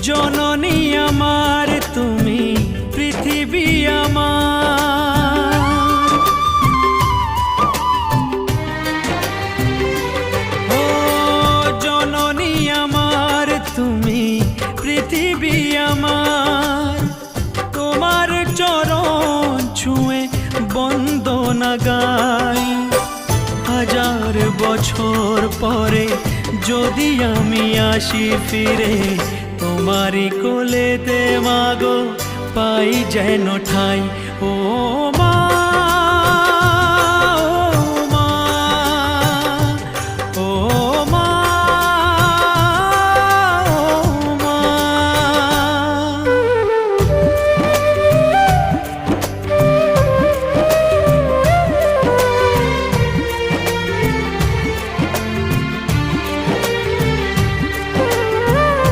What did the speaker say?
জননী আমার তুমি পৃথিবী আমার। ও জননী আমার তুমি পৃথিবী আমার, তোমার চরণ ছুঁয়ে বন্দনা গাই। হাজার বছর পরে যদি আমি আসি ফিরে, তোমারই কোলেতে মাগো পাই যেন ঠাই। ও মা